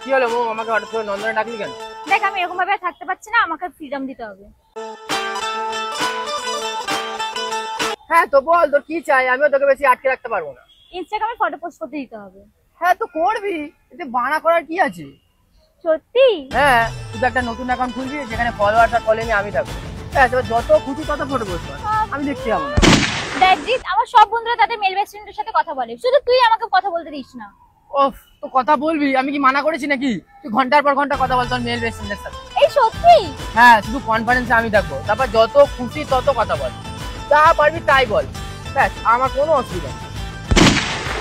কি হলো মো, আমাকে হঠাৎ করে নন্দনে ডাকলি কেন? দেখ আমি এরকম ভাবে থাকতে পারছি না, আমাকে ফ্রিডম দিতে হবে। হ্যাঁ তো বল তোর কি চাই, আমিও তোকে বেশি আটকে রাখতে পারবো না। ইনস্টাগ্রামে ফটো পোস্ট করতে দিতে হবে। হ্যাঁ তো করবি, এতে বানা করার কি আছে? সত্যি? হ্যাঁ, তুই একটা নতুন অ্যাকাউন্ট খুলবি যেখানে ফলোয়ার্স আর ফলোইং আমি থাকবো। হ্যাঁ, এবার যত খুশি তত ফটো পোস্ট কর, আমি দেখতে যাবো না। দেখ জিৎ, আমার সব বন্ধুরা তাদের মেল বেস্ট ফ্রেন্ডের সাথে কথা বলে, শুধু তুই আমাকে কথা বলতে দিস না। ওফ, তো কথা বলবি, আমি কি মানা করেছি নাকি? তুই ঘন্টার পর ঘন্টা কথা বল তোর মেল বেস্ট ফ্রেন্ডের সাথে। এই সত্যি? হ্যাঁ, শুধু কনফারেন্সে আমি থাকবো, তারপর যত খুশি তত কথা বল, যা পারবি তাই বল, ব্যাস, আমার কোনো অসুবিধা নেই।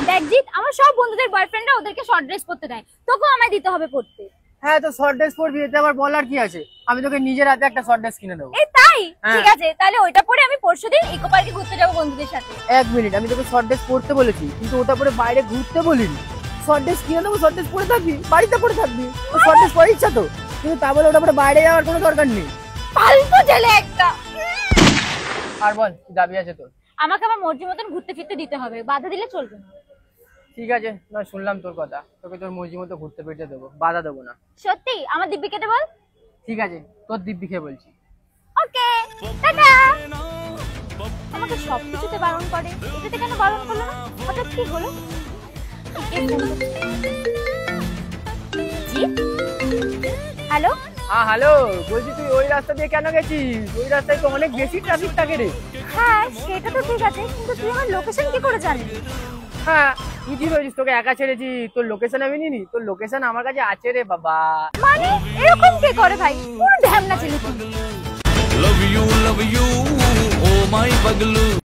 দেখ জিৎ, আমার সব বন্ধুদের বয়ফ্রেন্ডরা ওদেরকে শর্ট ড্রেস পরতে দেয়, তোকেও আমায় দিতে হবে পরতে। হ্যাঁ, তো শর্ট ড্রেস পরবি, এতে আবার বলার কি আছে? আমি তোকে নিজের হাতে একটা শর্ট ড্রেস কিনে দেবো। এই তাই? হ্যাঁ। ঠিক আছে, তাহলে ওইটা পরে আমি পরশুদিন ইকো পার্কে ঘুরতে যাবো বন্ধুদের সাথে। এক মিনিট, আমি তোকে শর্ট ড্রেস পরতে বলেছি, কিন্তু ওটা পরে বাইরে ঘুরতে বলিনি। শর্ট ড্রেস কিনে দেবো, শর্ট ড্রেস পরে থাকবি, বাড়িতে পরে থাকবি, শর্ট ড্রেস পরে ইচ্ছা তো, কিন্তু তা বলে ওটা পরে বাইরে যাওয়ার কোনো দরকার নেই। ফালতু ছেলে একটা। আর বল, কি দাবি আছে তোর? আমাকে আমার মর্জি মতন ঘুরতে ফিরতে দিতে হবে, বাধা দিলে চলবে না। ঠিক আছে, না শুনলাম তোর কথা, তোকে তোর মর্জি মতো ঘুরতে ফিরতে দেবো, বাধা দেবো না। সত্যি? আমার দিব্যিকে বল। ঠিক আছে, তোর দিব্যিকে বলছি। ওকে, টাটা। আমাকে সবকিছুতে বারণ করে, এটাতে কেন বারণ করলো না? হঠাৎ কি হলো? জি হ্যালো। হ্যাঁ হ্যালো, বলছি তুই ওই রাস্তা দিয়ে কেন গেছিস? ওই রাস্তায় তো অনেক বেশি ট্রাফিক থাকে রে। হ্যাঁ সেটা তো ঠিক আছে, কিন্তু তুই আমার লোকেশন কি করে জানিস? হ্যাঁ, তুই কি ভেবেছিস তোকে একা ছেড়েছি? তোর লোকেশন আমি নিনি? তোর লোকেশন আমার কাছে আছে রে বাবা। মানে এরকম কে করে ভাই? পুরো ঢ্যামনা ছেলে তুই। love you, oh my baglu.